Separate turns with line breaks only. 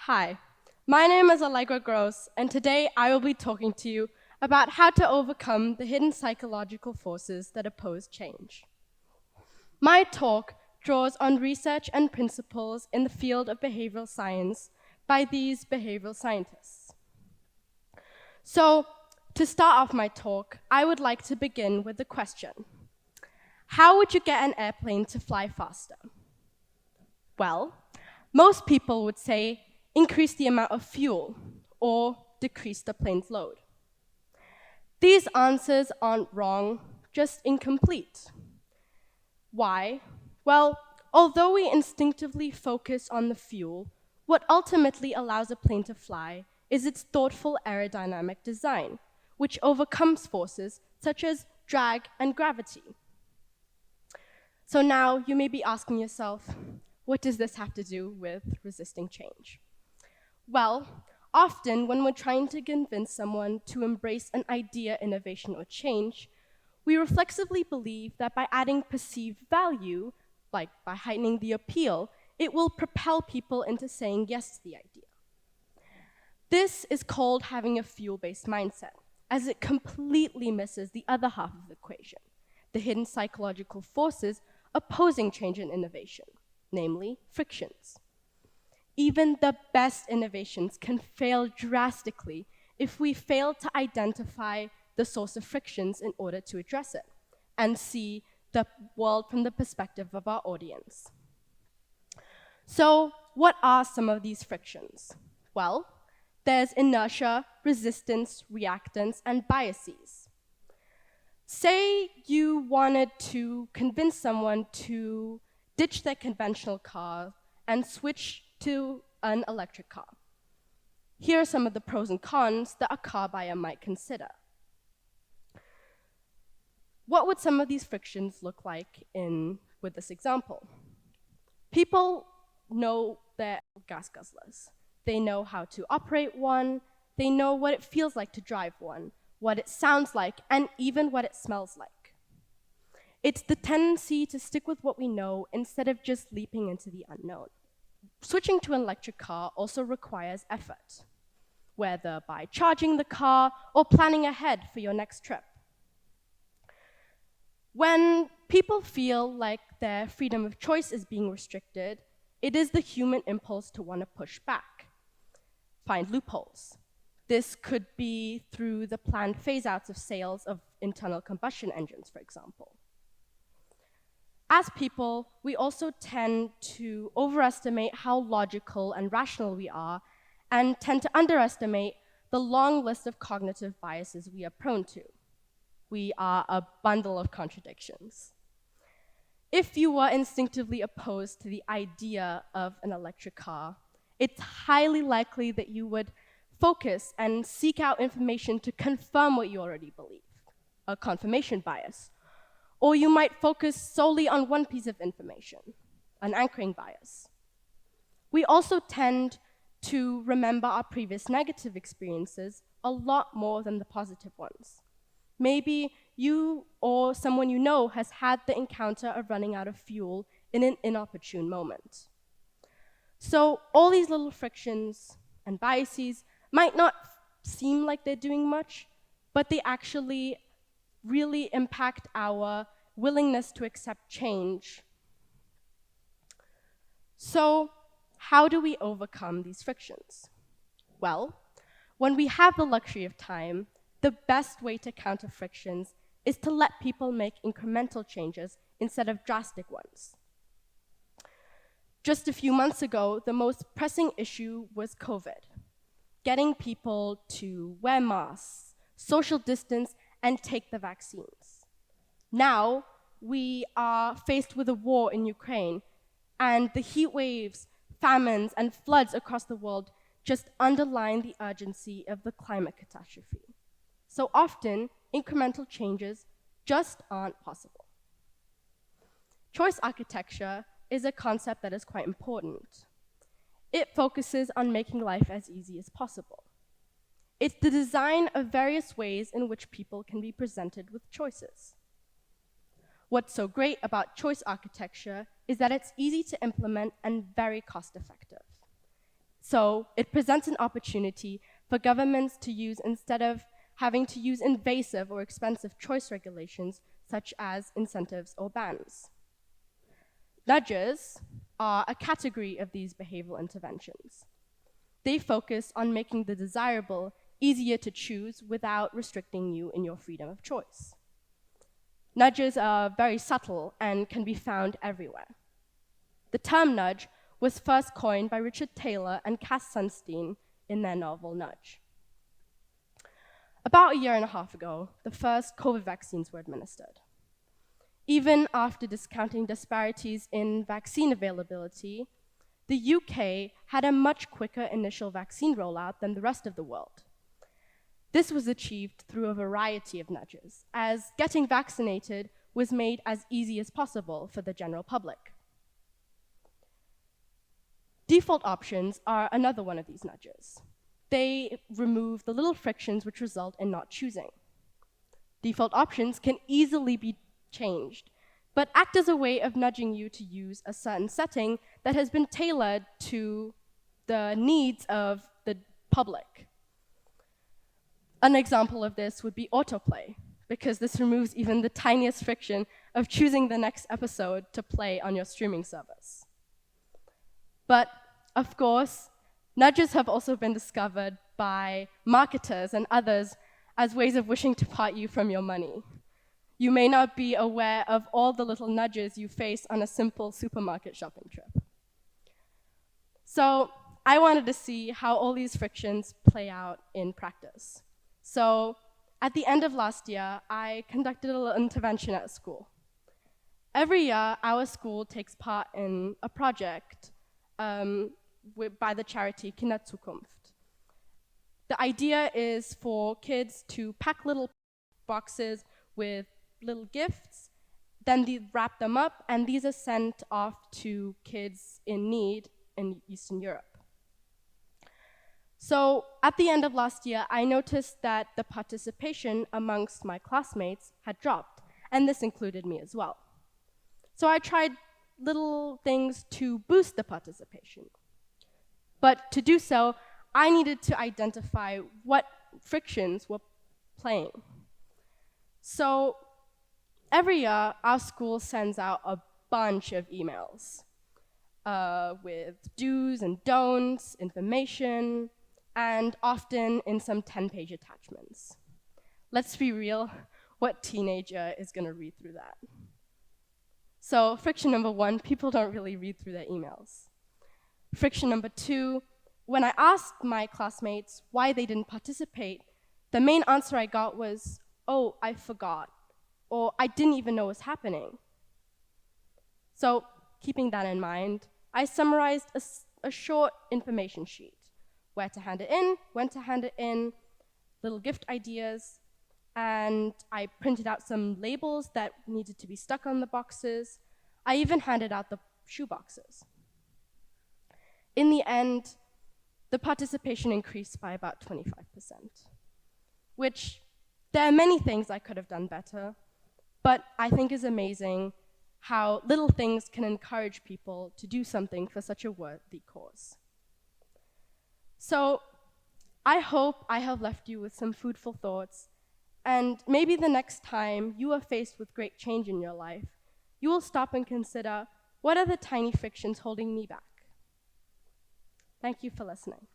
Hi, my name is Allegra Gross, and today I will be talking to you about how to overcome the hidden psychological forces that oppose change. My talk draws on research and principles in the field of behavioral science by these behavioral scientists. So, to start off my talk, I would like to begin with the question: how would you get an airplane to fly faster? Well, most people would say increase the amount of fuel or decrease the plane's load. These answers aren't wrong, just incomplete. Why? Well, although we instinctively focus on the fuel, what ultimately allows a plane to fly is its thoughtful aerodynamic design, which overcomes forces such as drag and gravity. So now you may be asking yourself, what does this have to do with resisting change? Well, often when we're trying to convince someone to embrace an idea, innovation, or change, we reflexively believe that by adding perceived value, like by heightening the appeal, it will propel people into saying yes to the idea. This is called having a fuel-based mindset, as it completely misses the other half of the equation, the hidden psychological forces opposing change and innovation, namely frictions. Even the best innovations can fail drastically if we fail to identify the source of frictions in order to address it and see the world from the perspective of our audience. So, what are some of these frictions? Well, there's inertia, resistance, reactance, and biases. Say you wanted to convince someone to ditch their conventional car and switch to an electric car. Here are some of the pros and cons that a car buyer might consider. What would some of these frictions look like with this example? People know they're gas guzzlers. They know how to operate one, they know what it feels like to drive one, what it sounds like, and even what it smells like. It's the tendency to stick with what we know instead of just leaping into the unknown. Switching to an electric car also requires effort, whether by charging the car or planning ahead for your next trip. When people feel like their freedom of choice is being restricted, it is the human impulse to want to push back, find loopholes. This could be through the planned phase-outs of sales of internal combustion engines, for example. As people, we also tend to overestimate how logical and rational we are and tend to underestimate the long list of cognitive biases we are prone to. We are a bundle of contradictions. If you were instinctively opposed to the idea of an electric car, it's highly likely that you would focus and seek out information to confirm what you already believe, a confirmation bias. Or you might focus solely on one piece of information, an anchoring bias. We also tend to remember our previous negative experiences a lot more than the positive ones. Maybe you or someone you know has had the encounter of running out of fuel in an inopportune moment. So all these little frictions and biases might not seem like they're doing much, but they actually really impact our willingness to accept change. So, how do we overcome these frictions? Well, when we have the luxury of time, the best way to counter frictions is to let people make incremental changes instead of drastic ones. Just a few months ago, the most pressing issue was COVID, getting people to wear masks, social distance, and take the vaccines. Now, we are faced with a war in Ukraine, and the heat waves, famines, and floods across the world just underline the urgency of the climate catastrophe. So often, incremental changes just aren't possible. Choice architecture is a concept that is quite important. It focuses on making life as easy as possible. It's the design of various ways in which people can be presented with choices. What's so great about choice architecture is that it's easy to implement and very cost-effective. So it presents an opportunity for governments to use, instead of having to use invasive or expensive choice regulations, such as incentives or bans. Nudges are a category of these behavioral interventions. They focus on making the desirable easier to choose without restricting you in your freedom of choice. Nudges are very subtle and can be found everywhere. The term nudge was first coined by Richard Taylor and Cass Sunstein in their novel Nudge. About a year and a half ago, the first COVID vaccines were administered. Even after discounting disparities in vaccine availability, the UK had a much quicker initial vaccine rollout than the rest of the world. This was achieved through a variety of nudges, as getting vaccinated was made as easy as possible for the general public. Default options are another one of these nudges. They remove the little frictions which result in not choosing. Default options can easily be changed, but act as a way of nudging you to use a certain setting that has been tailored to the needs of the public. An example of this would be autoplay, because this removes even the tiniest friction of choosing the next episode to play on your streaming service. But, of course, nudges have also been discovered by marketers and others as ways of wishing to part you from your money. You may not be aware of all the little nudges you face on a simple supermarket shopping trip. So I wanted to see how all these frictions play out in practice. So at the end of last year, I conducted a little intervention at school. Every year, our school takes part in a project by the charity Kinderzukunft. The idea is for kids to pack little boxes with little gifts, then they wrap them up, and these are sent off to kids in need in Eastern Europe. So at the end of last year, I noticed that the participation amongst my classmates had dropped, and this included me as well. So I tried little things to boost the participation. But to do so, I needed to identify what frictions were playing. So every year, our school sends out a bunch of emails with do's and don'ts, information, and often in some 10-page attachments. Let's be real, what teenager is going to read through that? So friction number one, people don't really read through their emails. Friction number two, when I asked my classmates why they didn't participate, the main answer I got was, oh, I forgot, or I didn't even know it was happening. So keeping that in mind, I summarized a short information sheet: where to hand it in, when to hand it in, little gift ideas, and I printed out some labels that needed to be stuck on the boxes. I even handed out the shoe boxes. In the end, the participation increased by about 25%, which there are many things I could have done better, but I think is amazing how little things can encourage people to do something for such a worthy cause. So I hope I have left you with some foodful thoughts, and maybe the next time you are faced with great change in your life, you will stop and consider, what are the tiny frictions holding me back? Thank you for listening.